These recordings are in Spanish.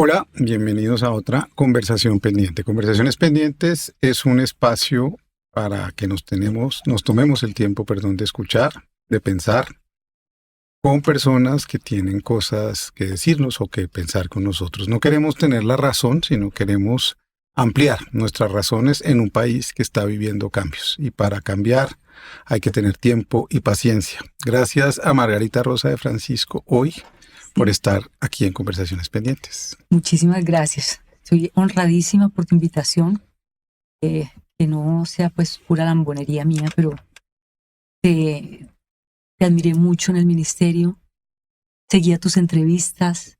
Hola, bienvenidos a otra conversación pendiente. Conversaciones pendientes es un espacio para que nos tomemos el tiempo, de escuchar, de pensar con personas que tienen cosas que decirnos o que pensar con nosotros. No queremos tener la razón, sino queremos ampliar nuestras razones en un país que está viviendo cambios. Y para cambiar hay que tener tiempo y paciencia. Gracias a Margarita Rosa de Francisco hoy por Sí, estar aquí en Conversaciones Pendientes. muchísimas gracias. Estoy honradísima por tu invitación, que no sea pues pura lambonería mía, pero te, te admiré mucho en el ministerio, seguía tus entrevistas,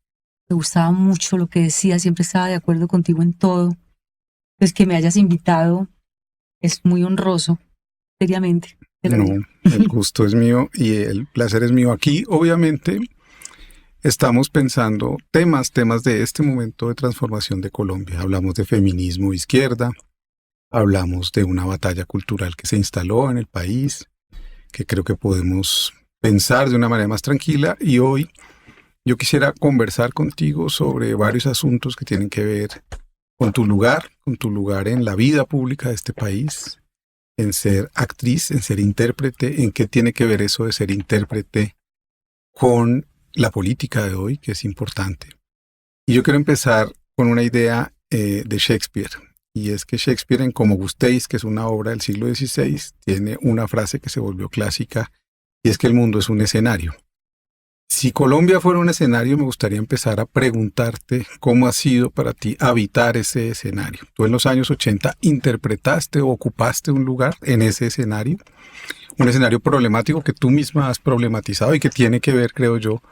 me gustaba mucho lo que decías, siempre estaba de acuerdo contigo en todo. Pues que me hayas invitado es muy honroso, seriamente, te lo No, digo. el gusto es mío y el placer es mío. Aquí, obviamente, estamos pensando temas de este momento de transformación de Colombia. Hablamos de feminismo izquierda, hablamos de una batalla cultural que se instaló en el país, que creo que podemos pensar de una manera más tranquila. Y hoy yo quisiera conversar contigo sobre varios asuntos que tienen que ver con tu lugar en la vida pública de este país, en ser actriz, en ser intérprete, en qué tiene que ver eso de ser intérprete con la política de hoy, que es importante. Y yo quiero empezar con una idea de Shakespeare, y es que Shakespeare en Como gustéis, que es una obra del siglo XVI, tiene una frase que se volvió clásica, y es que el mundo es un escenario. Si Colombia fuera un escenario, me gustaría empezar a preguntarte cómo ha sido para ti habitar ese escenario. Tú en los años 80 interpretaste o ocupaste un lugar en ese escenario, un escenario problemático que tú misma has problematizado y que tiene que ver, creo yo,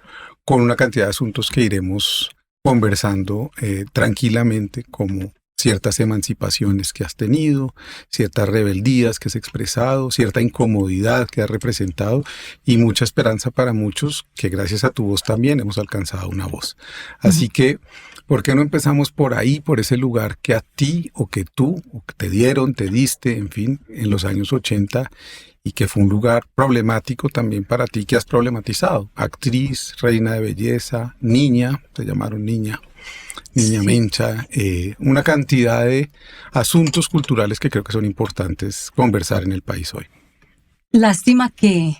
con una cantidad de asuntos que iremos conversando tranquilamente, como ciertas emancipaciones que has tenido, ciertas rebeldías que has expresado, cierta incomodidad que has representado y mucha esperanza para muchos que gracias a tu voz también hemos alcanzado una voz. Así que, ¿por qué no empezamos por ahí, por ese lugar que a ti o que tú o que te dieron, te diste, en fin, en los años 80 y que fue un lugar problemático también para ti que has problematizado? Actriz, reina de belleza, niña, te llamaron niña, niña Sí. mencha, una cantidad de asuntos culturales que creo que son importantes conversar en el país hoy. Lástima que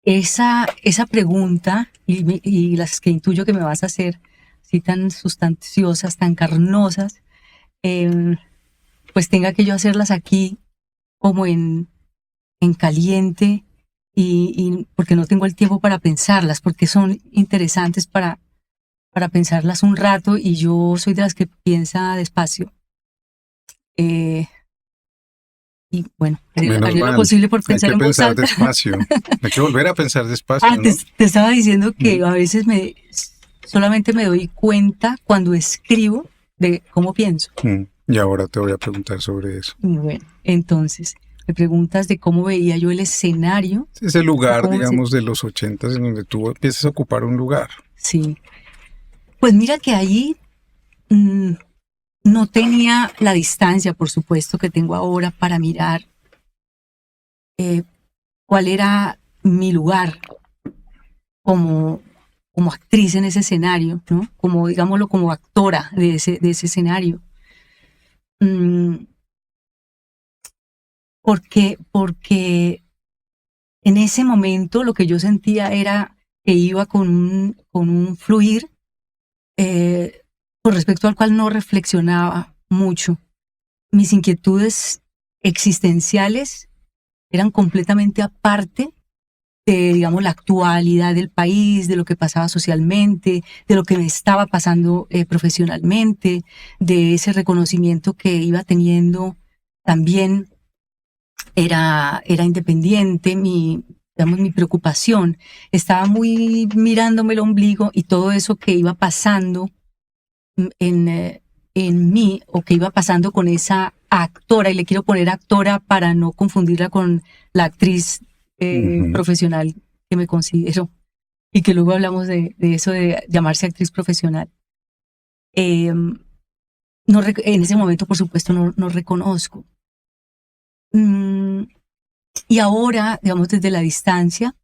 esa pregunta y las que intuyo que me vas a hacer, así tan sustanciosas, tan carnosas, eh, pues tenga que yo hacerlas aquí como en caliente y porque no tengo el tiempo para pensarlas, porque son interesantes para pensarlas un rato y yo soy de las que piensa despacio. Eh, y bueno, Menos haré lo mal, posible por hay pensar que en voz pensar alta. despacio, hay que volver a pensar Ah, despacio, te, ¿no? te estaba diciendo Mm, que a veces solamente me doy cuenta cuando escribo de cómo pienso. Y ahora te voy a preguntar sobre eso. Bueno, entonces, me preguntas de cómo veía yo el escenario Ese o lugar, cómo me digamos, de los 80 en donde tú empiezas a ocupar un lugar. sí. Pues mira que ahí mm, no tenía la distancia, por supuesto, que tengo ahora para mirar eh, cuál era mi lugar como, como actriz en ese escenario, ¿no? Como, digámoslo, como actora de ese escenario. Mm, porque en ese momento lo que yo sentía era que iba con un fluir eh, con respecto al cual no reflexionaba mucho. Mis inquietudes existenciales eran completamente aparte de, digamos, la actualidad del país, de lo que pasaba socialmente, de lo que me estaba pasando profesionalmente, de ese reconocimiento que iba teniendo también era independiente, digamos, mi preocupación. Estaba muy mirándome el ombligo y todo eso que iba pasando en mí o que iba pasando con esa actora, y le quiero poner actora para no confundirla con la actriz Ujú. profesional que me considero, y que luego hablamos de eso de llamarse actriz profesional. Eh, en ese momento, por supuesto, no reconozco. Mm, y ahora, digamos, desde la distancia,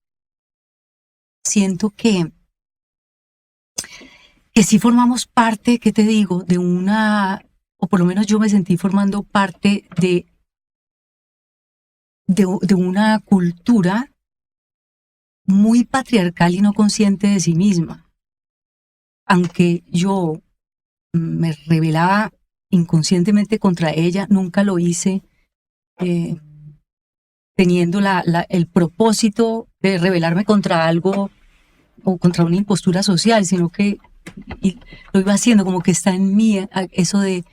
siento que sí formamos parte, ¿qué te digo? De una, o por lo menos yo me sentí formando parte de una cultura muy patriarcal y no consciente de sí misma. Aunque yo me rebelaba inconscientemente contra ella, nunca lo hice teniendo el propósito de rebelarme contra algo o contra una impostura social, sino que lo iba haciendo como que está en mí, eso de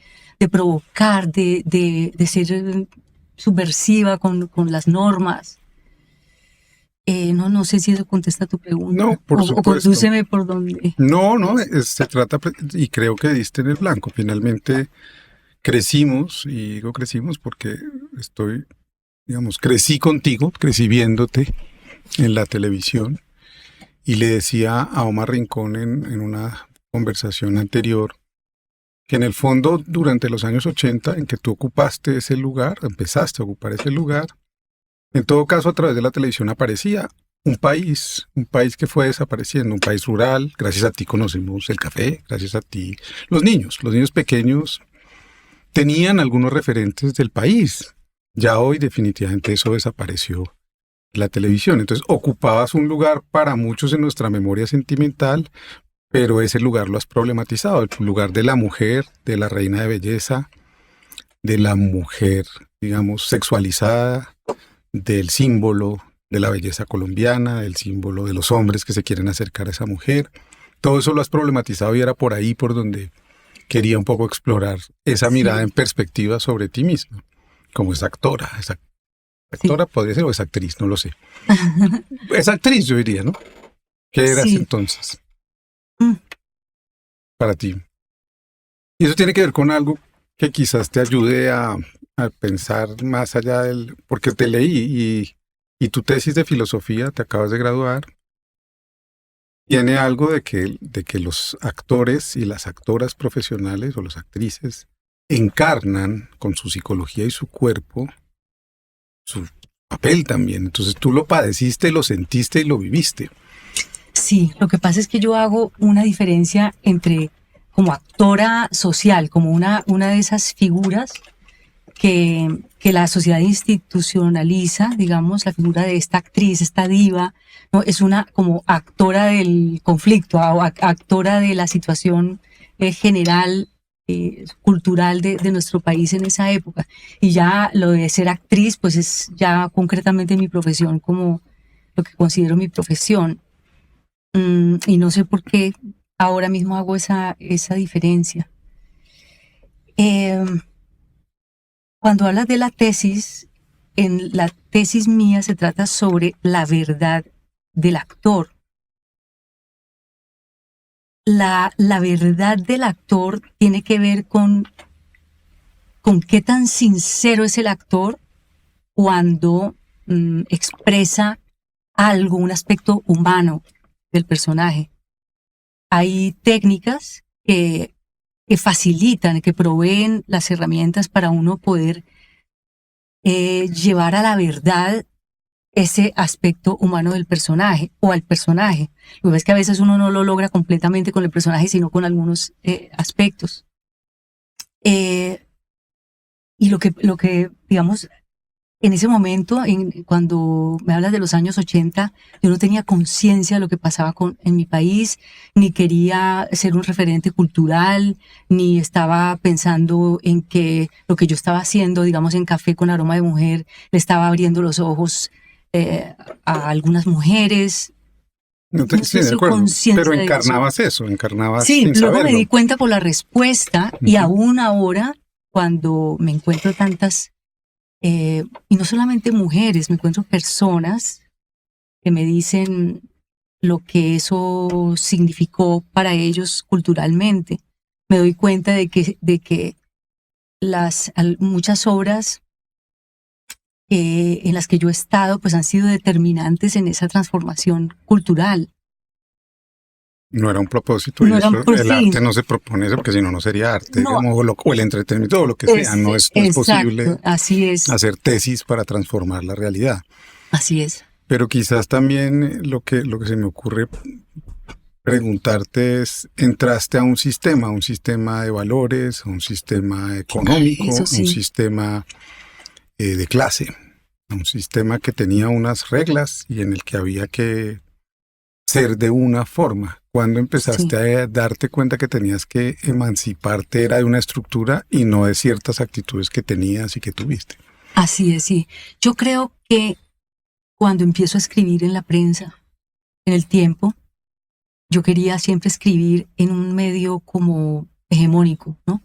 provocar, de ser subversiva con las normas. No sé si eso contesta tu pregunta. No, por o supuesto. condúceme por donde. No, se trata, y creo que diste en el blanco. Finalmente crecimos, y digo crecimos porque crecí contigo, crecí viéndote en la televisión, y le decía a Omar Rincón en una conversación anterior que en el fondo durante los años 80 en que tú ocupaste ese lugar, empezaste a ocupar ese lugar, en todo caso a través de la televisión aparecía un país que fue desapareciendo, un país rural. Gracias a ti conocimos el café, gracias a ti los niños pequeños tenían algunos referentes del país. Ya hoy definitivamente eso desapareció, la televisión. Entonces ocupabas un lugar para muchos en nuestra memoria sentimental, pero ese lugar lo has problematizado, el lugar de la mujer, de la reina de belleza, de la mujer, digamos, sexualizada, del símbolo de la belleza colombiana, del símbolo de los hombres que se quieren acercar a esa mujer. Todo eso lo has problematizado y era por ahí por donde quería un poco explorar esa mirada en perspectiva sobre ti misma, como esa actora. Actora podría ser, o es actriz, no lo sé. Es actriz, yo diría, ¿no? ¿Qué eras entonces para ti? Y eso tiene que ver con algo que quizás te ayude a pensar más allá porque te leí y tu tesis de filosofía, te acabas de graduar, tiene algo de que los actores y las actoras profesionales o las actrices encarnan con su psicología y su cuerpo su papel también. Entonces tú lo padeciste, lo sentiste y lo viviste. Sí, lo que pasa es que yo hago una diferencia entre como actora social, como una de esas figuras que la sociedad institucionaliza, digamos, la figura de esta actriz, esta diva, ¿no? Es una como actora del conflicto, actora de la situación general, cultural de nuestro país en esa época. Y ya lo de ser actriz, pues es ya concretamente mi profesión, como lo que considero mi profesión. Y no sé por qué ahora mismo hago esa diferencia. Cuando hablas de la tesis, en la tesis mía se trata sobre la verdad del actor. La verdad del actor tiene que ver con qué tan sincero es el actor cuando expresa algo, un aspecto humano del personaje. Hay técnicas que facilitan, que proveen las herramientas para uno poder llevar a la verdad ese aspecto humano del personaje o al personaje. Lo que pasa es que a veces uno no lo logra completamente con el personaje, sino con algunos aspectos. Y lo que, digamos, en ese momento, cuando me hablas de los años 80, yo no tenía conciencia de lo que pasaba en mi país, ni quería ser un referente cultural, ni estaba pensando en que lo que yo estaba haciendo, digamos, en Café con Aroma de Mujer, le estaba abriendo los ojos a algunas mujeres. No estoy de acuerdo, pero encarnabas eso, sí, sin luego saberlo. me di cuenta por la respuesta, y aún ahora, cuando me encuentro tantas... y no solamente mujeres, me encuentro personas que me dicen lo que eso significó para ellos culturalmente. Me doy cuenta de que muchas obras en las que yo he estado pues han sido determinantes en esa transformación cultural. No era un propósito, No y eran eso, por el fin. arte no se propone eso, porque si no, no sería arte, No. digamos, o el entretenimiento, o lo que sea. No es posible así es. hacer tesis para transformar la realidad. Así es. Pero quizás también lo que se me ocurre preguntarte es, ¿entraste a un sistema de valores, a un sistema económico, Eso un sí, sistema de clase, un sistema que tenía unas reglas y en el que había que ser de una forma? Cuando sí, empezaste a darte cuenta que tenías que emanciparte era de una estructura y no de ciertas actitudes que tenías y que tuviste? así es, sí. Yo creo que cuando empiezo a escribir en la prensa, en el Tiempo, yo quería siempre escribir en un medio como hegemónico, ¿no?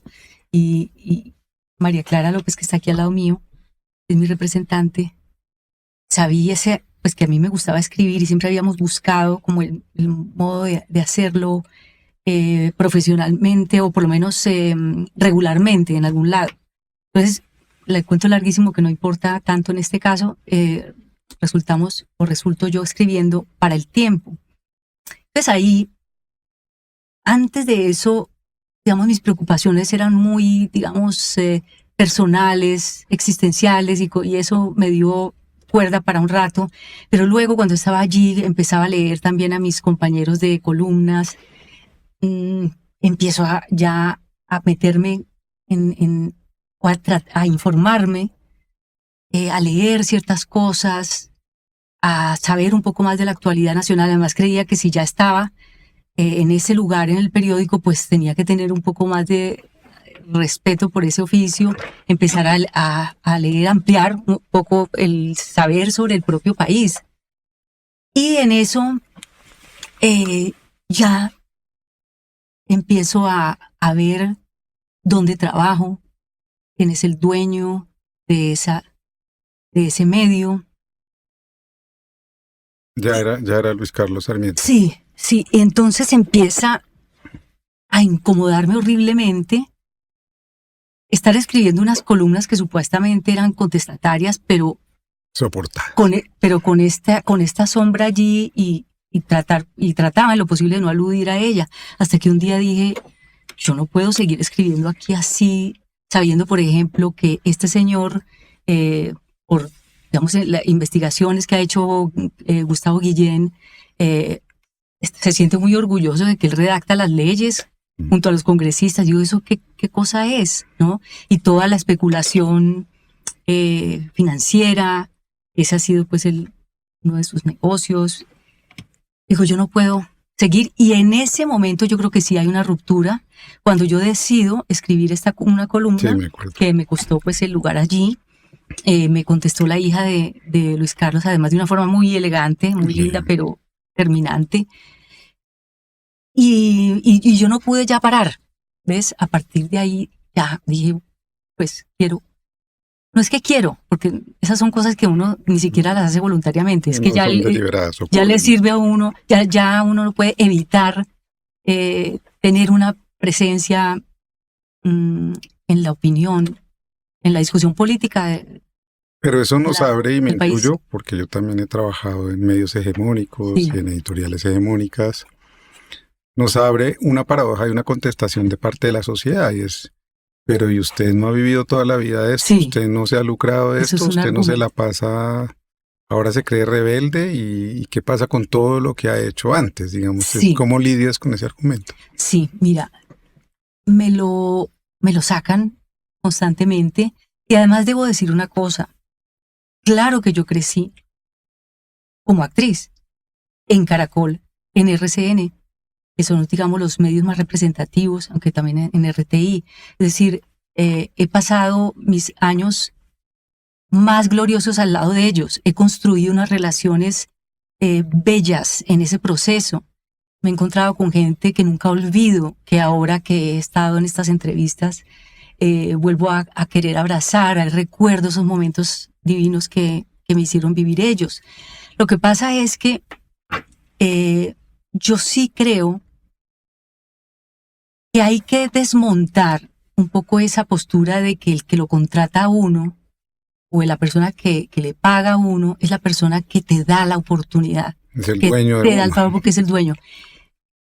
Y María Clara López, que está aquí al lado mío, es mi representante, sabía pues que a mí me gustaba escribir y siempre habíamos buscado como el modo de hacerlo profesionalmente o por lo menos regularmente en algún lado. Entonces, le cuento larguísimo que no importa tanto en este caso, resulto yo escribiendo para el Tiempo. Entonces ahí, antes de eso, digamos, mis preocupaciones eran muy, digamos, personales, existenciales, y eso me dio cuerda para un rato, pero luego cuando estaba allí empezaba a leer también a mis compañeros de columnas, mmm, empiezo ya a meterme o a informarme, a leer ciertas cosas, a saber un poco más de la actualidad nacional. Además creía que si ya estaba en ese lugar en el periódico, pues tenía que tener un poco más de respeto por ese oficio, empezar a leer, ampliar un poco el saber sobre el propio país. Y en eso ya empiezo a ver dónde trabajo, quién es el dueño de, de ese medio. Ya era Luis Carlos Sarmiento. Sí, sí, entonces empieza a incomodarme horriblemente estar escribiendo unas columnas que supuestamente eran contestatarias, pero Soportadas. con esta sombra allí y trataba en lo posible de no aludir a ella, hasta que un día dije, yo no puedo seguir escribiendo aquí así, sabiendo, por ejemplo, que este señor, por, digamos, las investigaciones que ha hecho Gustavo Guillén, eh, se siente muy orgulloso de que él redacta las leyes junto a los congresistas. Yo, ¿eso qué cosa es? ¿No? Y toda la especulación financiera, ese ha sido pues uno de sus negocios. Digo, yo no puedo seguir. Y en ese momento yo creo que sí hay una ruptura. Cuando yo decido escribir una Sí, columna me acuerdo. que me costó pues el lugar allí, me contestó la hija de Luis Carlos, además de una forma muy elegante, muy linda, pero terminante. Y yo no pude ya parar, ¿ves? A partir de ahí ya dije, pues quiero. No es que quiero, porque esas son cosas que uno ni siquiera las hace voluntariamente, es que No son deliberadas, ya le ocurren. sirve a uno, ya uno no puede evitar tener una presencia en la opinión, en la discusión política Pero eso nos abre, y me del país. incluyo, porque yo también he trabajado en medios hegemónicos Sí, y en editoriales hegemónicas, nos abre una paradoja y una contestación de parte de la sociedad, y es, pero ¿y usted no ha vivido toda la vida de esto? sí, ¿Usted no se ha lucrado de eso esto? es un ¿Usted no se la argumento. pasa, ahora se cree rebelde? ¿Y qué pasa con todo lo que ha hecho antes? Digamos, Sí, ¿cómo lidias con ese argumento? sí, mira, me lo, me lo sacan constantemente y además debo decir una cosa, claro que yo crecí como actriz en Caracol, en RCN, que son, digamos, los medios más representativos, aunque también en RTI. Es decir, he pasado mis años más gloriosos al lado de ellos. He construido unas relaciones bellas en ese proceso. Me he encontrado con gente que nunca olvido, que ahora que he estado en estas entrevistas, vuelvo a querer abrazar, recuerdo esos momentos divinos que me hicieron vivir ellos. Lo que pasa es que yo sí creo que hay que desmontar un poco esa postura de que el que lo contrata a uno o la persona que le paga a uno es la persona que te da la oportunidad, Es el que dueño de te da el uno. favor porque es el dueño.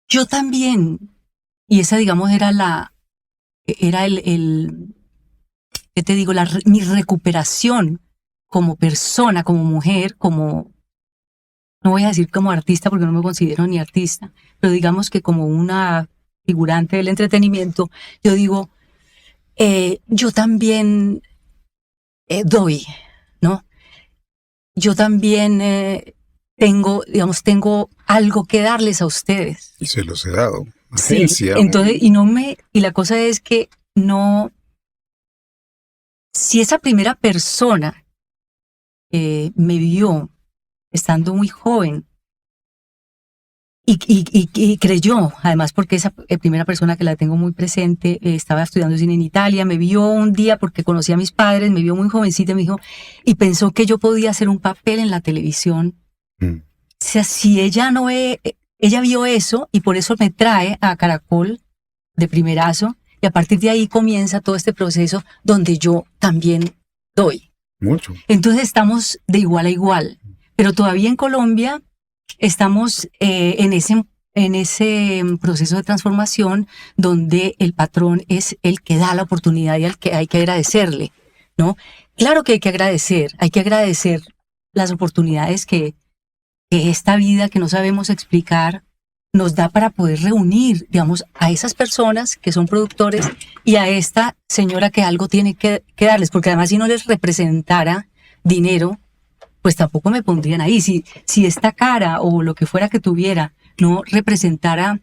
Yo también, y esa digamos era ¿qué te digo? Mi recuperación como persona, como mujer, como no voy a decir como artista porque no me considero ni artista, pero digamos que como una figurante del entretenimiento, yo digo, yo también doy, ¿no? Yo también tengo algo que darles a ustedes. Y se los he dado. Sí, Agencia. entonces, y la cosa es que no, si esa primera persona me vio estando muy joven y creyó, además porque esa primera persona que la tengo muy presente estaba estudiando cine en Italia, me vio un día porque conocía a mis padres, me vio muy jovencita, me dijo, y pensó que yo podía hacer un papel en la televisión. O sea, si ella no ella vio eso y por eso me trae a Caracol de primerazo, y a partir de ahí comienza todo este proceso donde yo también doy. Mucho. Entonces estamos de igual a igual, pero todavía en Colombia estamos en ese proceso de transformación donde el patrón es el que da la oportunidad y al que hay que agradecerle, ¿no? Claro que hay que agradecer las oportunidades que esta vida que no sabemos explicar nos da para poder reunir, digamos, a esas personas que son productores y a esta señora que algo tiene que darles, porque además si no les representara dinero, pues tampoco me pondrían ahí. Si esta cara o lo que fuera que tuviera no representara,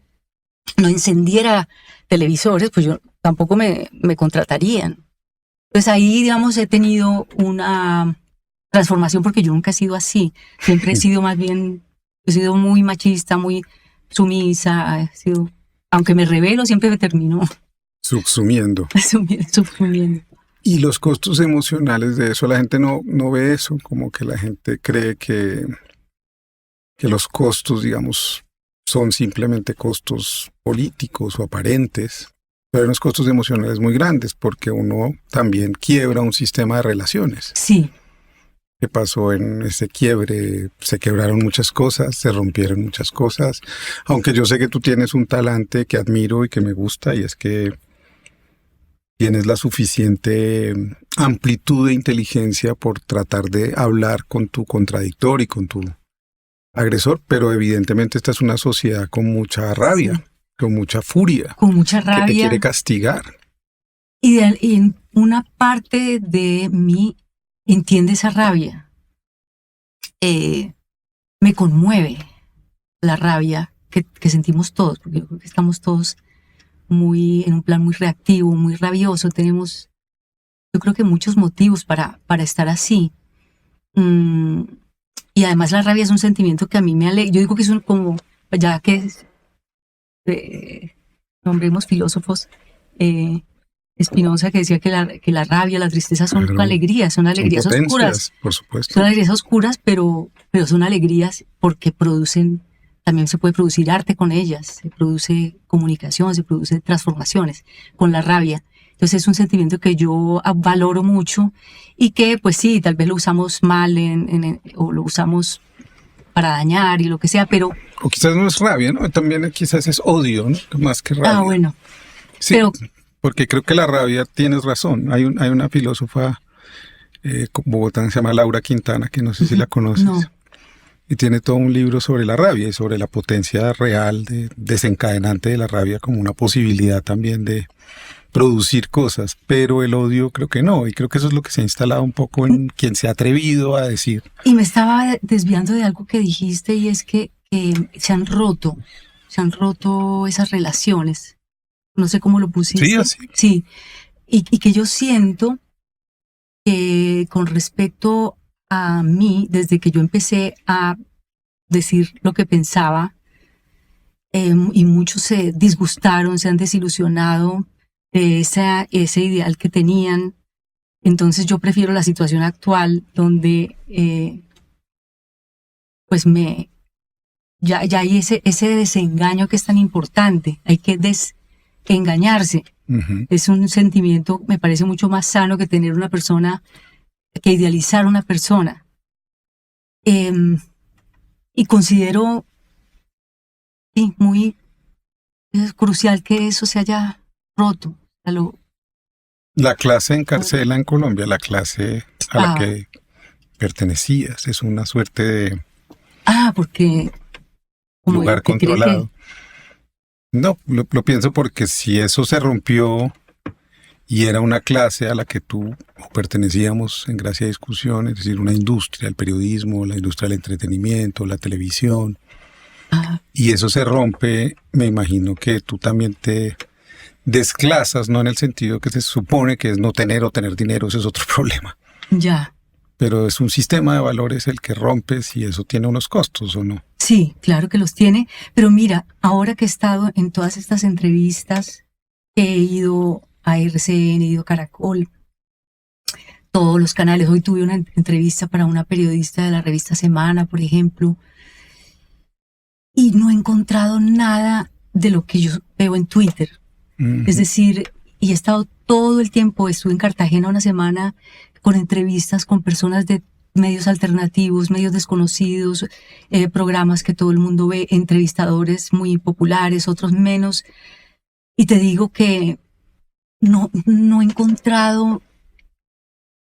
no encendiera televisores, pues yo tampoco me contratarían. Pues ahí, digamos, he tenido una transformación porque yo nunca he sido así. Siempre he sido más bien, he sido muy machista, muy sumisa, he sido, aunque me revelo, siempre me termino Subsumiendo. subsumiendo. Y los costos emocionales de eso, la gente no ve eso, como que la gente cree que los costos, digamos, son simplemente costos políticos o aparentes, pero hay unos costos emocionales muy grandes porque uno también quiebra un sistema de relaciones. Sí. ¿Qué pasó en ese quiebre? Se quebraron muchas cosas, se rompieron muchas cosas, aunque yo sé que tú tienes un talante que admiro y que me gusta, y es que tienes la suficiente amplitud de inteligencia por tratar de hablar con tu contradictor y con tu agresor, pero evidentemente esta es una sociedad con mucha rabia, sí, con mucha furia, con mucha rabia, que te quiere castigar. Y una parte de mí entiende esa rabia. Me conmueve la rabia que sentimos todos, porque yo creo que estamos todos en un plan muy reactivo, muy rabioso. Tenemos, yo creo que muchos motivos para estar así. Y además la rabia es un sentimiento que a mí me alegra. Yo digo que es como, ya que nombremos filósofos, Spinoza, que decía que la rabia, la tristeza son alegrías, son alegrías oscuras. Por supuesto. Son alegrías oscuras, pero son alegrías porque producen, también se puede producir arte con ellas, se produce comunicación, se produce transformaciones con la rabia. Entonces es un sentimiento que yo valoro mucho y que pues sí, tal vez lo usamos mal o lo usamos para dañar y lo que sea, pero... O quizás no es rabia, ¿no? También quizás es odio, ¿no? Más que rabia. Ah, bueno. Sí, pero, porque creo que la rabia, tienes razón. Hay una filósofa bogotana, se llama Laura Quintana, que no sé si la conoces. No. Y tiene todo un libro sobre la rabia y sobre la potencia real desencadenante de la rabia como una posibilidad también de producir cosas, pero el odio creo que no, y creo que eso es lo que se ha instalado un poco en quien se ha atrevido a decir. Y me estaba desviando de algo que dijiste, y es que se han roto esas relaciones. No sé cómo lo pusiste. Sí, así. Sí, y que yo siento que con respecto a mí, desde que yo empecé a decir lo que pensaba, y muchos se disgustaron, se han desilusionado de ese ideal que tenían. Entonces yo prefiero la situación actual donde pues ya hay ese desengaño que es tan importante. Hay que desengañarse. Uh-huh. Es un sentimiento, me parece mucho más sano que tener una persona, que idealizar una persona. Y considero muy crucial que eso se haya roto. La clase encarcela en Colombia, la clase a la que pertenecías, es una suerte Porque como lugar que cree controlado. No, lo pienso porque si eso se rompió y era una clase a la que tú o pertenecíamos en Gracia Discusión, es decir, una industria, el periodismo, la industria del entretenimiento, la televisión, y eso se rompe, me imagino que tú también te desclasas, no en el sentido que se supone que es no tener o tener dinero, ese es otro problema. ya. Pero es un sistema de valores el que rompes y eso tiene unos costos, ¿o no? Sí, claro que los tiene, pero mira, ahora que he estado en todas estas entrevistas, he ido a RCN, he ido a Caracol, todos los canales. Hoy tuve una entrevista para una periodista de la revista Semana, por ejemplo, y no he encontrado nada de lo que yo veo en Twitter. Es decir, y he estado todo el tiempo, estuve en Cartagena una semana con entrevistas con personas de medios alternativos, medios desconocidos, programas que todo el mundo ve, entrevistadores muy populares, otros menos. Y te digo que no he encontrado,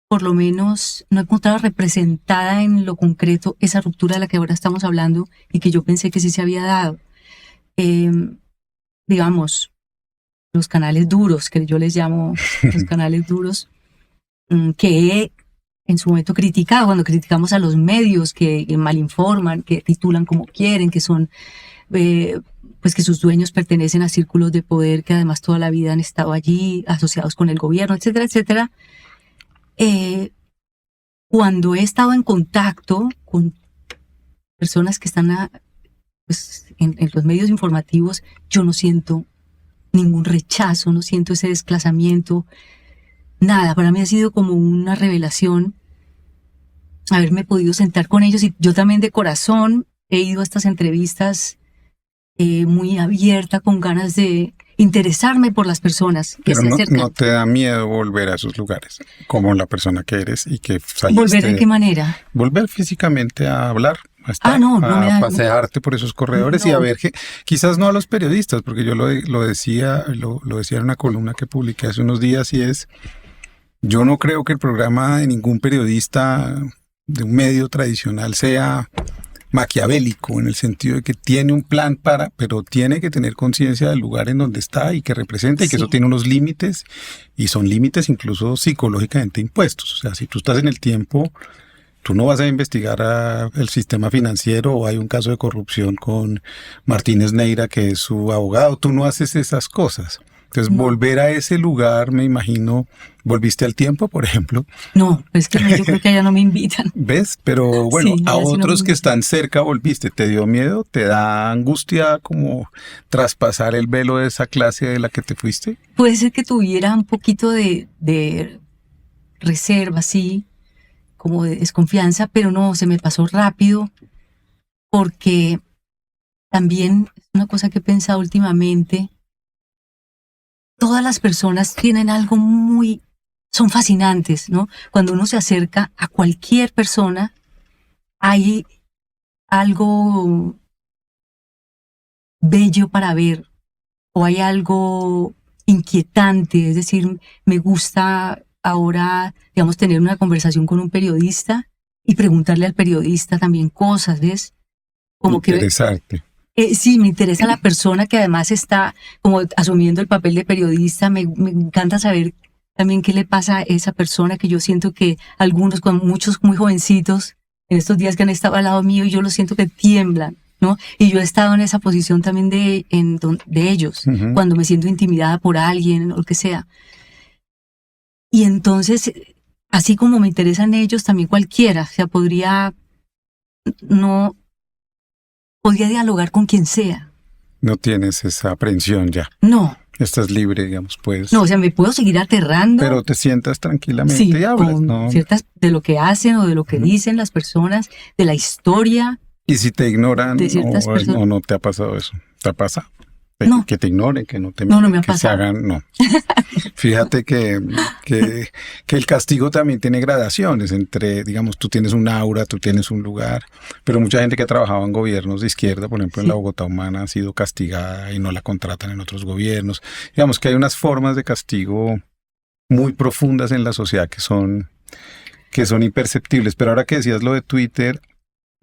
por lo menos, no he encontrado representada en lo concreto esa ruptura de la que ahora estamos hablando y que yo pensé que sí se había dado. Digamos, los canales duros, que yo les llamo los canales duros, que he en su momento criticado, cuando criticamos a los medios que malinforman, que titulan como quieren, que son, pues que sus dueños pertenecen a círculos de poder que además toda la vida han estado allí, asociados con el gobierno, etcétera, etcétera. Cuando he estado en contacto con personas que están pues, en los medios informativos, yo no siento ningún rechazo, no siento ese desplazamiento, nada. Para mí ha sido como una revelación haberme podido sentar con ellos, y yo también de corazón he ido a estas entrevistas muy abierta, con ganas de interesarme por las personas que Pero se acercan. no te da miedo volver a esos lugares, como la persona que eres y que saliste. ¿Volver de qué manera? Volver físicamente a hablar, a estar, no me da, pasearte por esos corredores y a ver que, quizás no a los periodistas, porque yo lo decía en una columna que publiqué hace unos días, y es, yo no creo que el programa de ningún periodista de un medio tradicional sea maquiavélico, en el sentido de que tiene un plan pero tiene que tener conciencia del lugar en donde está y que representa, y que eso tiene unos límites, y son límites incluso psicológicamente impuestos. O sea, si tú estás en el tiempo, tú no vas a investigar el sistema financiero o hay un caso de corrupción con Martínez Neira, que es su abogado, tú no haces esas cosas. Entonces, volver a ese lugar, me imagino, ¿volviste al tiempo, por ejemplo? No, es que yo creo que allá no me invitan. ¿Ves? Pero bueno, Sí, a otros no que están cerca volviste. ¿Te dio miedo? ¿Te da angustia como traspasar el velo de esa clase de la que te fuiste? Puede ser que tuviera un poquito de reserva, sí, como de desconfianza, pero no, se me pasó rápido, porque también es una cosa que he pensado últimamente. Todas las personas tienen algo son fascinantes, ¿no? Cuando uno se acerca a cualquier persona, hay algo bello para ver, o hay algo inquietante. Es decir, me gusta ahora, digamos, tener una conversación con un periodista y preguntarle al periodista también cosas, ¿ves? Como interesarte. Sí, me interesa la persona que además está como asumiendo el papel de periodista. Me encanta saber también qué le pasa a esa persona, que yo siento que muchos muy jovencitos, en estos días que han estado al lado mío, y yo lo siento que tiemblan, ¿no? Y yo he estado en esa posición también de ellos, cuando me siento intimidada por alguien o lo que sea. Y entonces, así como me interesan ellos, también cualquiera, o sea, podría dialogar con quien sea. No tienes esa aprensión ya. No. Estás libre, digamos, pues. No, o sea, me puedo seguir aterrando. Pero te sientas tranquilamente y hablas, ¿no? Ciertas de lo que hacen o de lo que dicen las personas, de la historia. ¿Y si te ignoran o no te ha pasado eso? ¿Te pasa? No. Que te ignoren, que no te no me ha que pasado. se hagan, no. Fíjate que el castigo también tiene gradaciones entre, digamos, tú tienes un aura, tú tienes un lugar, pero mucha gente que ha trabajado en gobiernos de izquierda, por ejemplo, en la Bogotá Humana, ha sido castigada y no la contratan en otros gobiernos. Digamos que hay unas formas de castigo muy profundas en la sociedad que son imperceptibles. Pero ahora que decías lo de Twitter,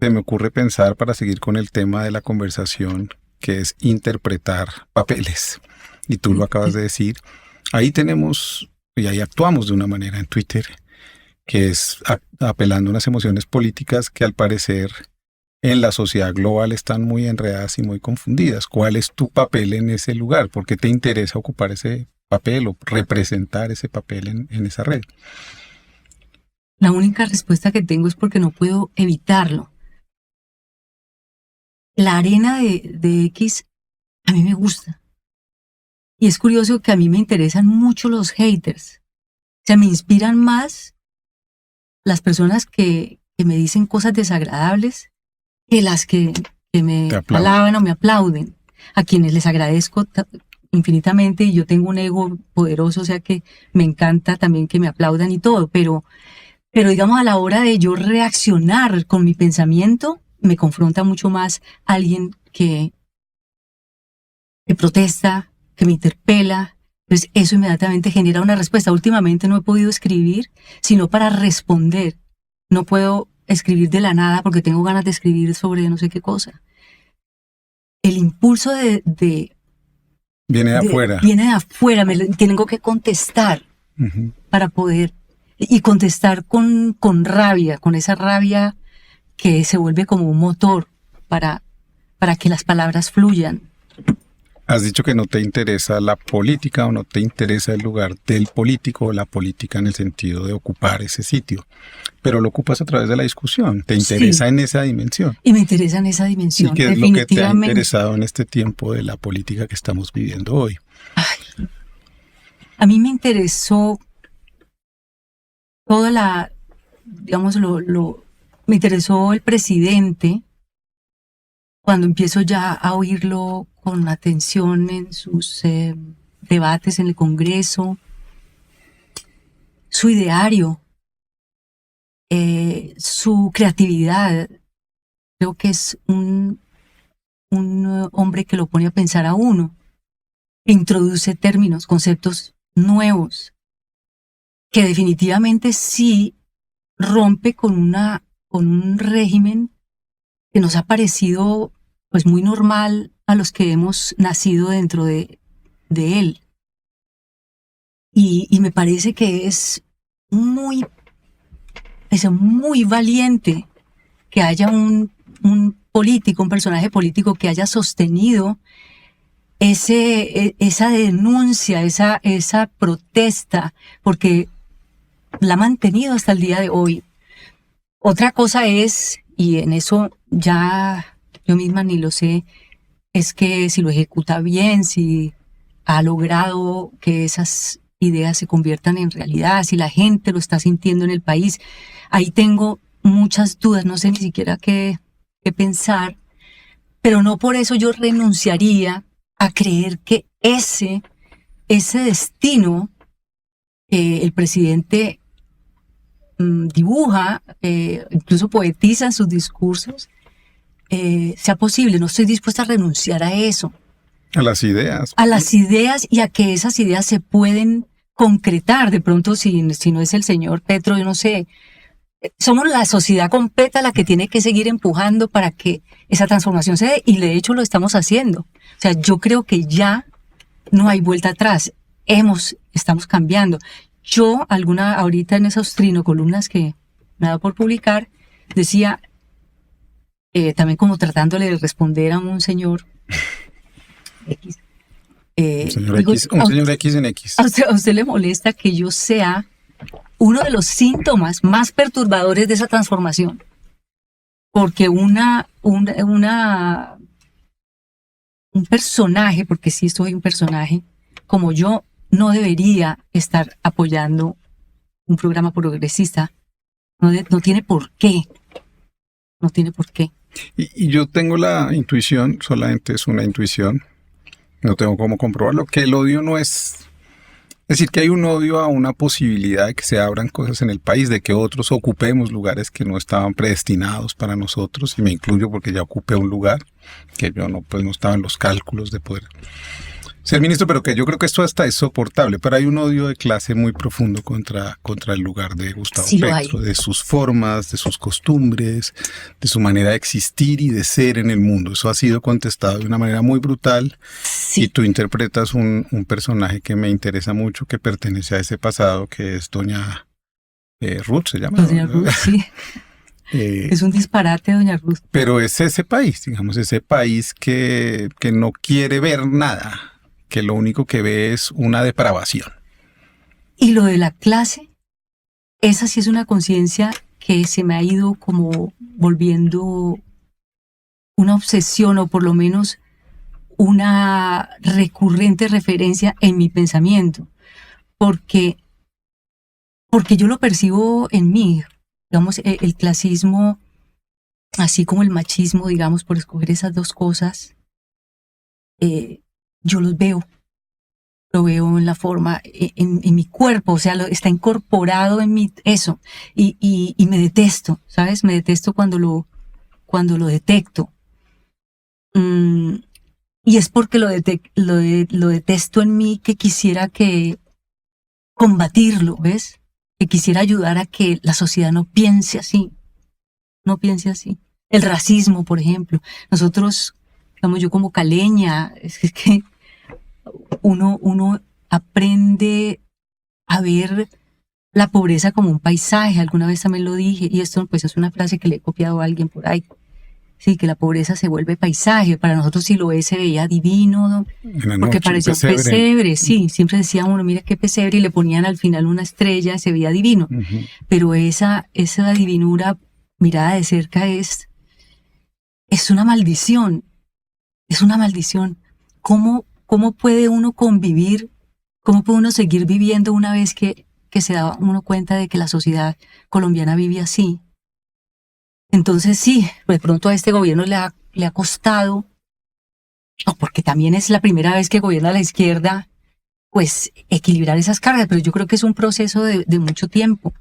se me ocurre pensar, para seguir con el tema de la conversación, que es interpretar papeles. Y tú lo acabas de decir. Ahí tenemos, y ahí actuamos de una manera en Twitter, que es apelando a unas emociones políticas que al parecer en la sociedad global están muy enredadas y muy confundidas. ¿Cuál es tu papel en ese lugar? ¿Por qué te interesa ocupar ese papel o representar ese papel en esa red? La única respuesta que tengo es porque no puedo evitarlo. La arena de X a mí me gusta. Y es curioso que a mí me interesan mucho los haters. O sea, me inspiran más las personas que me dicen cosas desagradables que las que me alaban o me aplauden. A quienes les agradezco infinitamente, y yo tengo un ego poderoso, o sea que me encanta también que me aplaudan y todo, pero digamos, a la hora de yo reaccionar con mi pensamiento, me confronta mucho más alguien que protesta, que me interpela. Entonces eso inmediatamente genera una respuesta. Últimamente no he podido escribir, sino para responder. No puedo escribir de la nada porque tengo ganas de escribir sobre no sé qué cosa. El impulso viene de afuera. Viene de afuera, tengo que contestar para poder, y contestar con rabia, con esa rabia que se vuelve como un motor para que las palabras fluyan. Has dicho que no te interesa la política o no te interesa el lugar del político o la política en el sentido de ocupar ese sitio, pero lo ocupas a través de la discusión. ¿Te interesa en esa dimensión? Y me interesa en esa dimensión. ¿Y qué es lo que te ha interesado en este tiempo de la política que estamos viviendo hoy? Ay, a mí me interesó toda la, digamos, me interesó el presidente cuando empiezo ya a oírlo con atención en sus debates en el Congreso, su ideario, su creatividad. Creo que es un hombre que lo pone a pensar a uno, que introduce términos, conceptos nuevos, que definitivamente sí rompe con un régimen que nos ha parecido pues muy normal a los que hemos nacido dentro de él. Y me parece que es muy valiente que haya un político, un personaje político que haya sostenido esa denuncia, esa protesta, porque la ha mantenido hasta el día de hoy. Otra cosa es, y en eso ya yo misma ni lo sé, es que si lo ejecuta bien, si ha logrado que esas ideas se conviertan en realidad, si la gente lo está sintiendo en el país. Ahí tengo muchas dudas, no sé ni siquiera qué pensar, pero no por eso yo renunciaría a creer que ese destino que el presidente dibuja, incluso poetiza en sus discursos, sea posible. No estoy dispuesta a renunciar a eso. A las ideas. A las ideas, y a que esas ideas se pueden concretar. De pronto, si no es el señor Petro, yo no sé. Somos la sociedad completa la que tiene que seguir empujando para que esa transformación se dé, y de hecho lo estamos haciendo. O sea, yo creo que ya no hay vuelta atrás. Estamos cambiando. Yo, ahorita en esas trinocolumnas que me ha dado por publicar, decía, también como tratándole de responder a un señor X. Un señor X en X. ¿A usted le molesta que yo sea uno de los síntomas más perturbadores de esa transformación? Porque un personaje, porque sí soy un personaje, como yo, no debería estar apoyando un programa progresista. No tiene por qué. No tiene por qué. Y yo tengo la intuición, solamente es una intuición, no tengo cómo comprobarlo, que el odio no es... Es decir, que hay un odio a una posibilidad de que se abran cosas en el país, de que otros ocupemos lugares que no estaban predestinados para nosotros, y me incluyo porque ya ocupé un lugar que yo no estaba en los cálculos de poder Ser ministro, pero que yo creo que esto hasta es soportable, pero hay un odio de clase muy profundo contra el lugar de Gustavo Sí lo hay. Petro, de sus formas, de sus costumbres, de su manera de existir y de ser en el mundo. Eso ha sido contestado de una manera muy brutal. Sí. Y tú interpretas un personaje que me interesa mucho, que pertenece a ese pasado, que es doña Ruth, se llama. Doña Ruth, sí. Es un disparate, doña Ruth. Pero es ese país, digamos, ese país que no quiere ver nada, que lo único que ve es una depravación. Y lo de la clase, esa sí es una conciencia que se me ha ido como volviendo una obsesión, o por lo menos una recurrente referencia en mi pensamiento, porque yo lo percibo en mí, digamos, el clasismo, así como el machismo, digamos, por escoger esas dos cosas, yo los veo, lo veo en la forma, en mi cuerpo, o sea, está incorporado en mí eso, y me detesto, ¿sabes? Me detesto cuando lo detecto. Y es porque lo detesto en mí, que quisiera combatirlo, ¿ves? Que quisiera ayudar a que la sociedad no piense así. El racismo, por ejemplo. Nosotros, digamos, yo como caleña, es que uno aprende a ver la pobreza como un paisaje. Alguna vez también lo dije, y esto pues es una frase que le he copiado a alguien por ahí. Sí, que la pobreza se vuelve paisaje. Para nosotros si lo es se veía divino, ¿no? Porque parecía un pesebre. Sí, siempre decía uno, mira qué pesebre, y le ponían al final una estrella, se veía divino. Uh-huh. Pero esa divinura mirada de cerca es una maldición. Es una maldición. ¿Cómo puede uno convivir? ¿Cómo puede uno seguir viviendo una vez que se da uno cuenta de que la sociedad colombiana vive así? Entonces sí, de pronto a este gobierno le ha costado, no, porque también es la primera vez que gobierna la izquierda, pues equilibrar esas cargas, pero yo creo que es un proceso de mucho tiempo,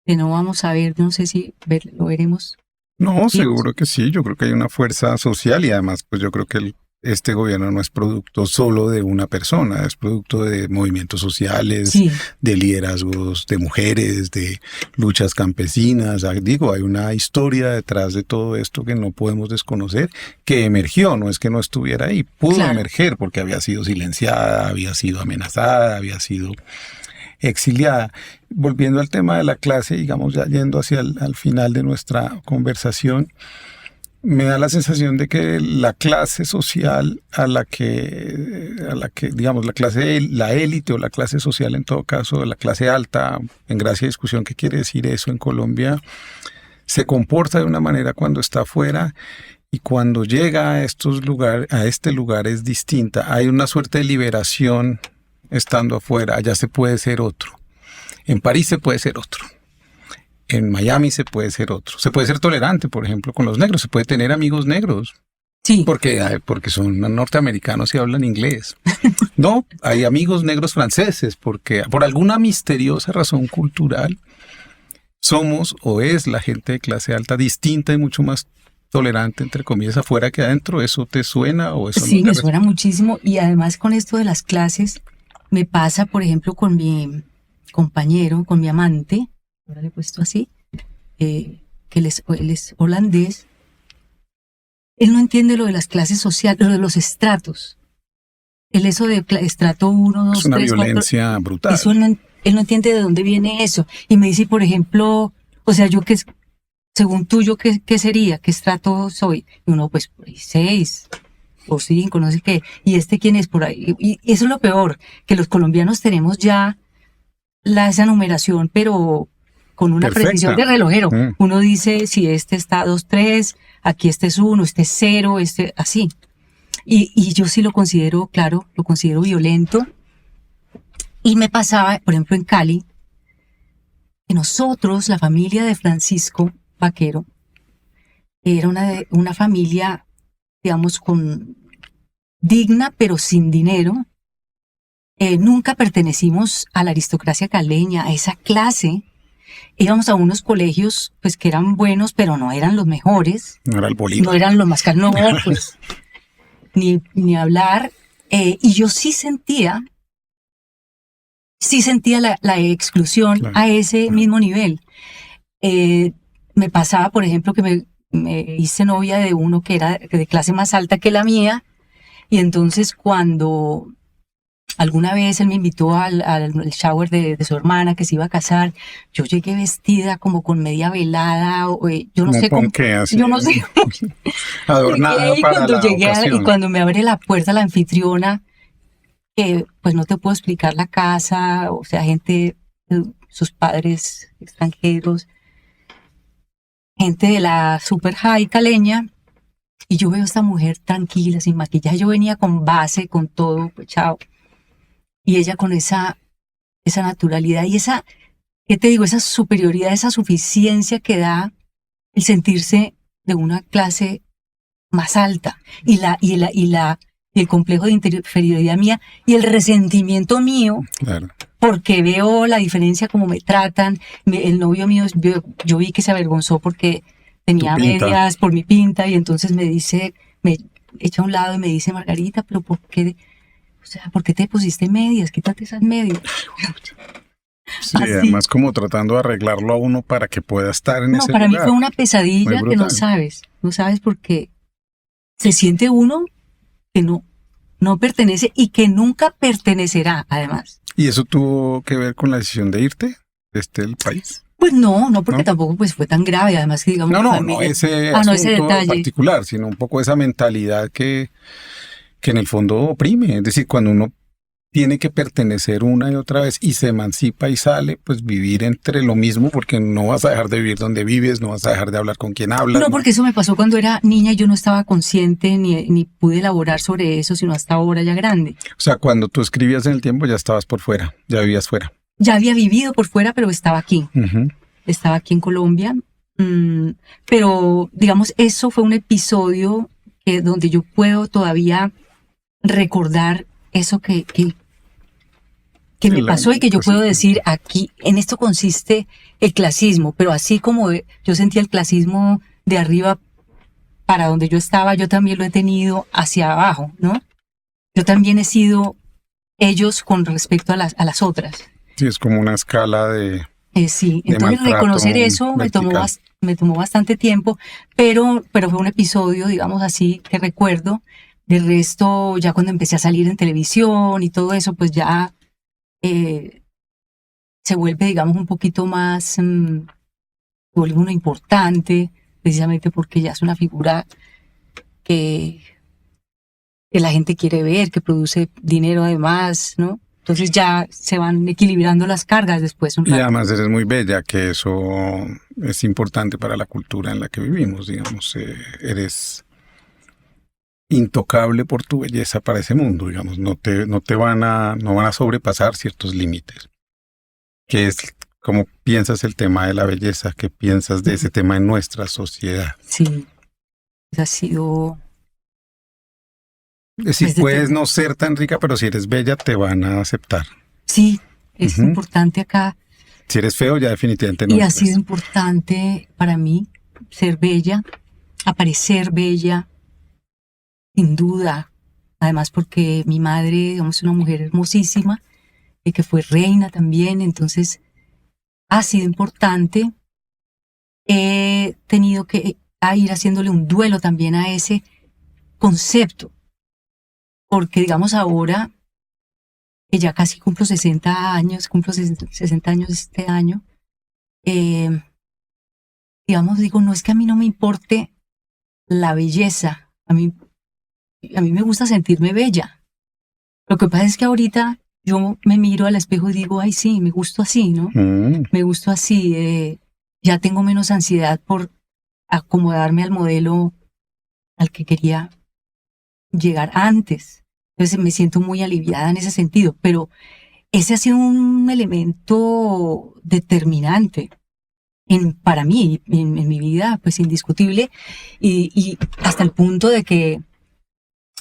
que no vamos a ver, no sé si lo veremos. No, seguro que sí, yo creo que hay una fuerza social y además pues yo creo que este gobierno no es producto solo de una persona, es producto de movimientos sociales, sí, de liderazgos de mujeres, de luchas campesinas. Digo, hay una historia detrás de todo esto que no podemos desconocer, que emergió, no es que no estuviera ahí, pudo emerger porque había sido silenciada, había sido amenazada, había sido exiliada. Volviendo al tema de la clase, digamos, ya yendo hacia al final de nuestra conversación, me da la sensación de que la clase social a la que digamos, la élite o la clase social en todo caso, la clase alta, en gracia y discusión, ¿qué quiere decir eso en Colombia? Se comporta de una manera cuando está afuera y cuando llega a este lugar es distinta. Hay una suerte de liberación estando afuera, allá se puede ser otro. En París se puede ser otro. En Miami se puede ser otro. Se puede ser tolerante, por ejemplo, con los negros. Se puede tener amigos negros. Sí. Porque son norteamericanos y hablan inglés. No, hay amigos negros franceses porque por alguna misteriosa razón cultural somos o es la gente de clase alta distinta y mucho más tolerante, entre comillas, afuera que adentro. ¿Eso te suena o eso no? Sí, me suena muchísimo. Y además con esto de las clases me pasa, por ejemplo, con mi compañero, con mi amante, ahora le he puesto así, que él es holandés. Él no entiende lo de las clases sociales, lo de los estratos. Eso de estrato 1, 2, 3, 4. Es una violencia brutal. Eso él no entiende de dónde viene eso. Y me dice, por ejemplo, o sea, yo según tú, yo qué sería, qué estrato soy. Y uno, pues, por ahí 6 o 5, no sé qué. ¿Y quién es por ahí? Y eso es lo peor, que los colombianos tenemos ya esa numeración, pero con una perfecta precisión de relojero. Uno dice, si este está 2, 3, aquí este es 1, este es 0, así. Y yo sí lo considero, claro, lo considero violento. Y me pasaba, por ejemplo, en Cali, que nosotros, la familia de Francisco Vaquero, era una familia, digamos, digna, pero sin dinero. Nunca pertenecimos a la aristocracia caleña, a esa clase. Íbamos a unos colegios pues que eran buenos, pero no eran los mejores. No era el Bolívar. No eran los más caros, no, pues ni hablar. Y yo sí sentía la exclusión Claro. a ese mismo nivel. Me pasaba, por ejemplo, que me hice novia de uno que era de clase más alta que la mía, y entonces cuando alguna vez él me invitó al shower de su hermana que se iba a casar, yo llegué vestida como con media velada, yo no ¿Cómo sé con cómo, qué así? yo no sé. Adornada Y para cuando la llegué y ocasión. cuando me abre la puerta la anfitriona, que pues no te puedo explicar la casa, o sea, gente, sus padres extranjeros, gente de la super high caleña, y yo veo a esta mujer tranquila, sin maquillaje. Yo venía con base, con todo, pues chao. Y ella con esa naturalidad y esa, ¿qué te digo? Esa superioridad, esa suficiencia que da el sentirse de una clase más alta. Y el complejo de inferioridad mía y el resentimiento mío, Claro. porque veo la diferencia como me tratan. El novio mío, yo vi que se avergonzó porque Tu tenía pinta. medias por mi pinta, y entonces me dice, me echa a un lado y me dice: Margarita, pero ¿por qué? O sea, ¿por qué te pusiste medias? Quítate esas medias. Sí, Así. además como tratando de arreglarlo a uno para que pueda estar en No, ese para mí fue lugar. una Muy pesadilla que brutal. no sabes porque se siente uno que no pertenece y que nunca pertenecerá, además. ¿Y eso tuvo que ver con la decisión de irte del país? Pues no, porque ¿No? tampoco pues fue tan grave, además que digamos No, mi no familia. ese Ah, no, ese asunto detalle. particular, sino un poco esa mentalidad que en el fondo oprime. Es decir, cuando uno tiene que pertenecer una y otra vez y se emancipa y sale, pues vivir entre lo mismo, porque no vas a dejar de vivir donde vives, no vas a dejar de hablar con quien hablas, No, ¿no? porque eso me pasó cuando era niña y yo no estaba consciente ni pude elaborar sobre eso, sino hasta ahora ya grande. O sea, cuando tú escribías en el tiempo ya estabas por fuera, ya vivías fuera. Ya había vivido por fuera, pero estaba aquí. Ujú. Estaba aquí en Colombia. Pero, digamos, eso fue un episodio donde yo puedo todavía recordar eso que Sí, me pasó y que yo pues, puedo decir aquí, en esto consiste el clasismo, pero así como yo sentía el clasismo de arriba para donde yo estaba, yo también lo he tenido hacia abajo, ¿no? Yo también he sido ellos con respecto a las otras. sí, es como una escala de Sí, entonces maltrato reconocer eso vertical. me tomó bastante tiempo, pero fue un episodio, digamos así, que recuerdo. De resto, ya cuando empecé a salir en televisión y todo eso, pues ya se vuelve, digamos, un poquito más, se vuelve uno importante, precisamente porque ya es una figura que, que la gente quiere ver, que produce dinero además, ¿no? Entonces ya se van equilibrando las cargas después un Y rato. además eres muy bella, que eso es importante para la cultura en la que vivimos, digamos. Eres intocable por tu belleza para ese mundo, digamos. No van a sobrepasar ciertos límites. ¿Qué es, cómo piensas el tema de la belleza? ¿Qué piensas de ese tema en nuestra sociedad? Sí, ha sido... Es decir, Pues, puedes no ser tan rica, pero si eres bella te van a aceptar. sí, es Ujú. importante acá Si eres feo ya definitivamente no y ha lo sido es. importante para mí ser bella, aparecer bella, sin duda. Además porque mi madre, digamos, es una mujer hermosísima y que fue reina también, entonces ha sido importante. He tenido que ir haciéndole un duelo también a ese concepto, porque digamos ahora que ya casi cumplo 60 años, cumplo 60 años este año, eh, digamos, digo, no es que a mí no me importe la belleza, a mí me gusta sentirme bella. Lo que pasa es que ahorita yo me miro al espejo y digo, ay, sí, me gusto así, ¿no? Mm. Me gusto así, ya tengo menos ansiedad por acomodarme al modelo al que quería llegar antes. Entonces me siento muy aliviada en ese sentido, pero ese ha sido un elemento determinante para mí, en mi vida, pues indiscutible, y hasta el punto de que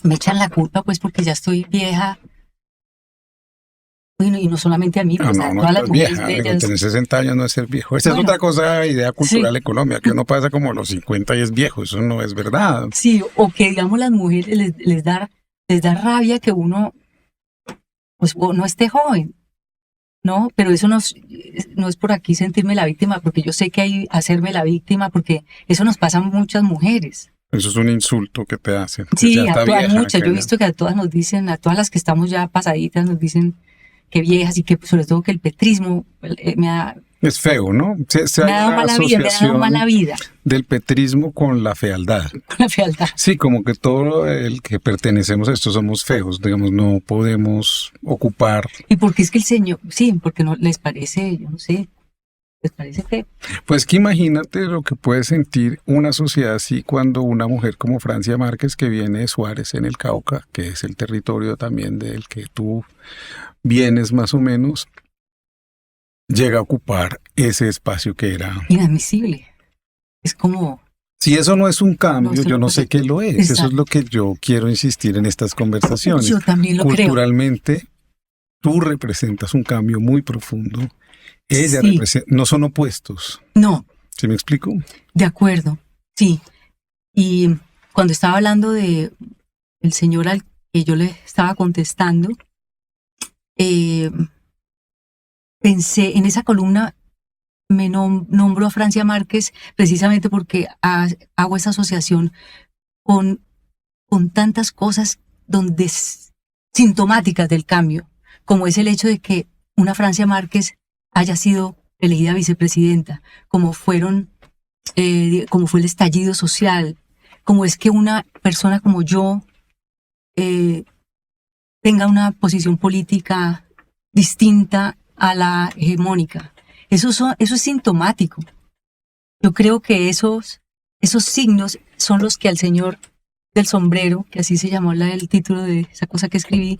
me echan la culpa, pues porque ya estoy vieja, bueno, y no solamente a mí, No, pues no, a no todas las estás mujeres vieja. Digo, bellas. tener 60 años no es ser viejo. Esa es Bueno, otra cosa, idea sí, cultural en Colombia, que uno pasa como a los 50 y es viejo. Eso no es verdad. sí, o que digamos las mujeres les da les da rabia que uno, pues, no esté joven, ¿no? Pero eso no es por aquí sentirme la víctima, porque yo sé que hay hacerme la víctima, porque eso nos pasa a muchas mujeres. Eso es un insulto que te hacen. Sí, Ya está a todas, vieja, muchas. Yo he visto que a todas nos dicen, a todas las que estamos ya pasaditas, nos dicen que viejas y que sobre todo que el petrismo es feo, ¿no? Me ha dado mala vida, me ha dado mala vida. Del petrismo con la fealdad. Con la fealdad. Sí, como que todo el que pertenecemos a esto somos feos, digamos, no podemos ocupar. ¿Y por qué es que el señor, sí, porque no les parece, yo no sé, les parece feo? Pues que imagínate lo que puede sentir una sociedad así cuando una mujer como Francia Márquez, que viene de Suárez en el Cauca, que es el territorio también del que tú vienes más o menos, llega a ocupar ese espacio que era inadmisible. Es como... Si eso no es un cambio, no, yo no sé qué lo es. Exacto. Eso es lo que yo quiero insistir en estas conversaciones. Yo también lo Culturalmente, creo. Tú representas un cambio muy profundo. Ella sí. representa, no son opuestos. No. ¿Sí me explico? De acuerdo, sí. Y cuando estaba hablando de el señor al que yo le estaba contestando, pensé en esa columna, me nombro a Francia Márquez precisamente porque hago esa asociación con tantas cosas sintomáticas del cambio, como es el hecho de que una Francia Márquez haya sido elegida vicepresidenta, como fue el estallido social, como es que una persona como yo tenga una posición política distinta a la hegemónica. Eso es sintomático. Yo creo que esos signos son los que al señor del sombrero, que así se llamó el título de esa cosa que escribí.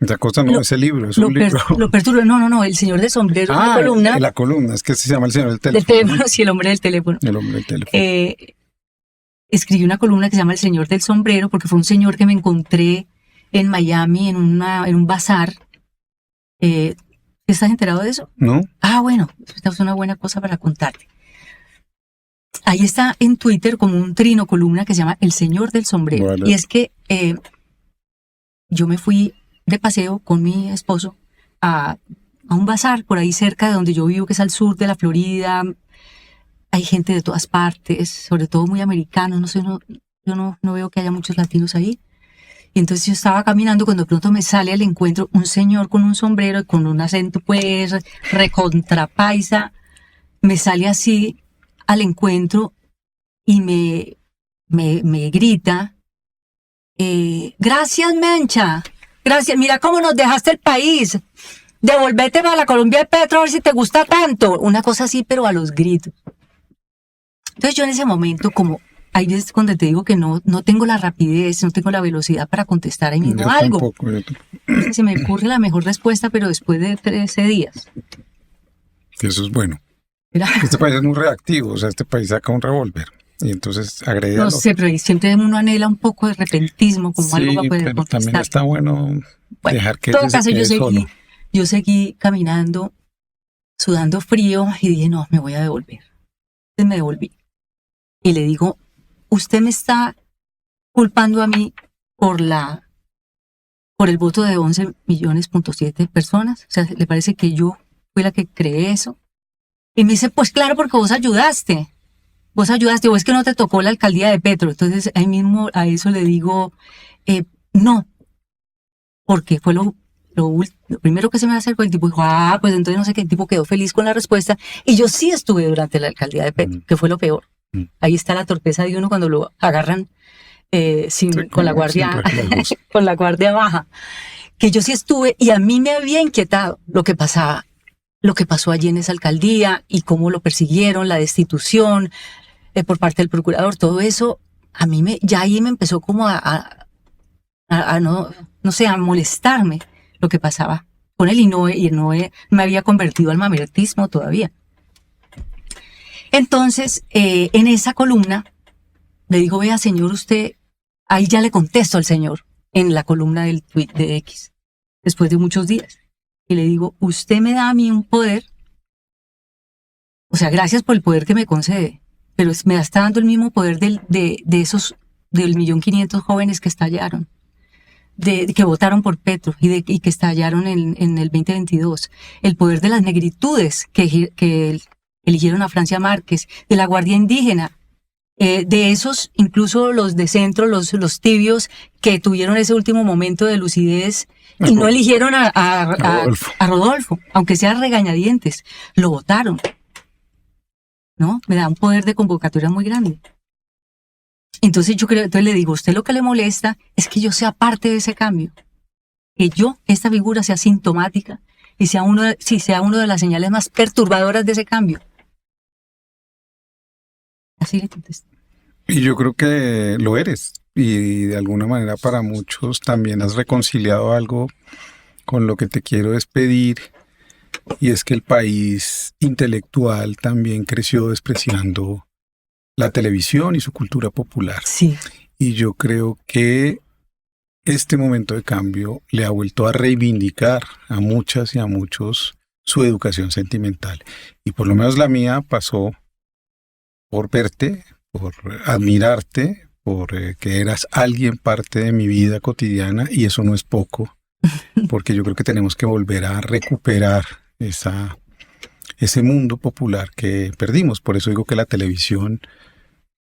Esa cosa no es el libro, es un libro. Lo perturba. No, el señor del sombrero. La columna, es que se llama el señor del teléfono. Sí, el hombre del teléfono. El hombre del teléfono. Escribí una columna que se llama El señor del sombrero, porque fue un señor que me encontré en Miami en un bazar. ¿Estás enterado de eso? No. Bueno, esta es una buena cosa para contarte. Ahí está en Twitter como un trino columna que se llama El señor del sombrero. Vale. Y es que yo me fui de paseo con mi esposo a un bazar por ahí cerca de donde yo vivo, que es al sur de la Florida. Hay gente de todas partes, sobre todo muy americanos. No sé, yo no veo que haya muchos latinos ahí. Y entonces yo estaba caminando cuando de pronto me sale al encuentro un señor con un sombrero y con un acento pues recontrapaisa. Me sale así al encuentro y me grita, gracias Mencha, gracias, mira cómo nos dejaste el país, devolvete para la Colombia de Petro a ver si te gusta tanto. Una cosa así, pero a los gritos. Entonces yo en ese momento, como hay veces cuando te digo que no tengo la rapidez, no tengo la velocidad para contestar ahí mismo algo. Tampoco. Se me ocurre la mejor respuesta, pero después de 13 días. Eso es bueno. Este país es muy reactivo, o sea, este país saca un revólver y entonces agrede No sé, pero siempre uno anhela un poco de repentismo, como sí, algo para poder pero contestar. También está bueno dejar que en todo caso, solo. Yo seguí caminando, sudando frío y dije, no, me voy a devolver. Entonces me devolví. Y le digo, usted me está culpando a mí por el voto de 11,7 millones personas. O sea, ¿le parece que yo fui la que creé eso? Y me dice, pues claro, porque vos ayudaste, o es que no te tocó la alcaldía de Petro. Entonces ahí mismo a eso le digo, no, porque fue lo primero que se me acercó. El tipo dijo, pues entonces no sé qué, el tipo quedó feliz con la respuesta. Y yo sí estuve durante la alcaldía de Petro, que fue lo peor. Ahí está la torpeza de uno cuando lo agarran con la guardia con la guardia baja. Que yo sí estuve y a mí me había inquietado lo que pasó allí en esa alcaldía y cómo lo persiguieron, la destitución por parte del procurador, todo eso, a mí ya ahí me empezó como a molestarme lo que pasaba con él y no me había convertido al mamertismo todavía. Entonces, en esa columna, le digo, vea señor, usted, ahí ya le contesto al señor, en la columna del tweet de X, después de muchos días. Y le digo, usted me da a mí un poder, o sea, gracias por el poder que me concede, pero me está dando el mismo poder de esos, del 1.500.000 jóvenes que estallaron. que votaron por Petro y que estallaron en el 2022, el poder de las negritudes que eligieron a Francia Márquez, de la Guardia Indígena, de esos, incluso los de centro, los tibios, que tuvieron ese último momento de lucidez y no eligieron a Rodolfo, aunque sea regañadientes, lo votaron, ¿no? Me da un poder de convocatoria muy grande. Entonces entonces le digo, a usted lo que le molesta es que yo sea parte de ese cambio, que yo, esta figura, sea sintomática y sea uno de las señales más perturbadoras de ese cambio. Así le contesté. Y yo creo que lo eres. Y de alguna manera para muchos también has reconciliado algo con lo que te quiero despedir. Y es que el país intelectual también creció despreciando la televisión y su cultura popular. Sí. Y yo creo que este momento de cambio le ha vuelto a reivindicar a muchas y a muchos su educación sentimental. Y por lo menos la mía pasó por verte, por admirarte, por que eras alguien parte de mi vida cotidiana, y eso no es poco, porque yo creo que tenemos que volver a recuperar ese mundo popular que perdimos. Por eso digo que la televisión,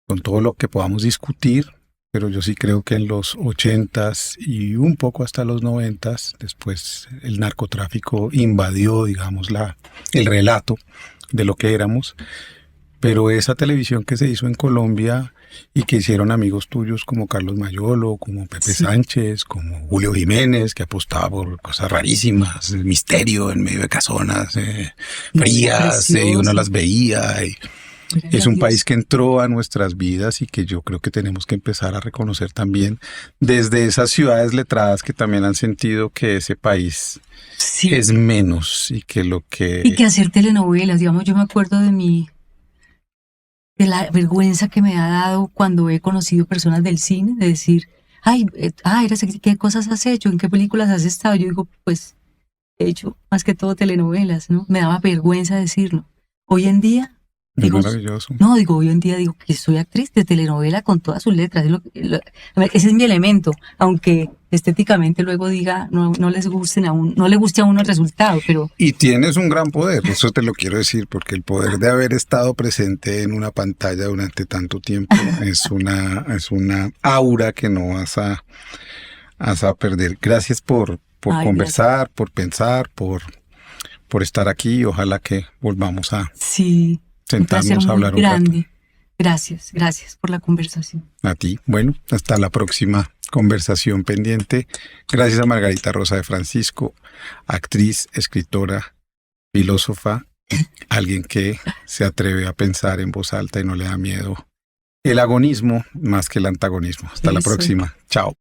con todo lo que podamos discutir, pero yo sí creo que en los 80s y un poco hasta los 90s, después el narcotráfico invadió, digamos, el relato de lo que éramos. Pero esa televisión que se hizo en Colombia y que hicieron amigos tuyos como Carlos Mayolo, como Pepe Sánchez, como Julio Jiménez, que apostaba por cosas rarísimas, el misterio en medio de casonas frías, y uno las veía. Es un país que entró a nuestras vidas y que yo creo que tenemos que empezar a reconocer también desde esas ciudades letradas que también han sentido que ese país es menos y que hacer telenovelas, digamos, yo me acuerdo de la vergüenza que me ha dado cuando he conocido personas del cine, de decir, ¿qué cosas has hecho? ¿En qué películas has estado? Yo digo, pues, he hecho más que todo telenovelas, ¿no? Me daba vergüenza decirlo. Hoy en día, maravilloso. Hoy en día digo que soy actriz de telenovela con todas sus letras. Ese es mi elemento, aunque estéticamente luego diga, no le guste a uno el resultado, pero... Y tienes un gran poder, eso te lo quiero decir, porque el poder de haber estado presente en una pantalla durante tanto tiempo es una aura que no vas a perder. Gracias por conversar, gracias. Por pensar, por estar aquí. Ojalá que volvamos a... Sí. Sentarnos a hablar un rato. Gracias por la conversación. A ti. Bueno, hasta la próxima conversación pendiente. Gracias a Margarita Rosa de Francisco, actriz, escritora, filósofa, alguien que se atreve a pensar en voz alta y no le da miedo el agonismo más que el antagonismo. Hasta la próxima. Chao.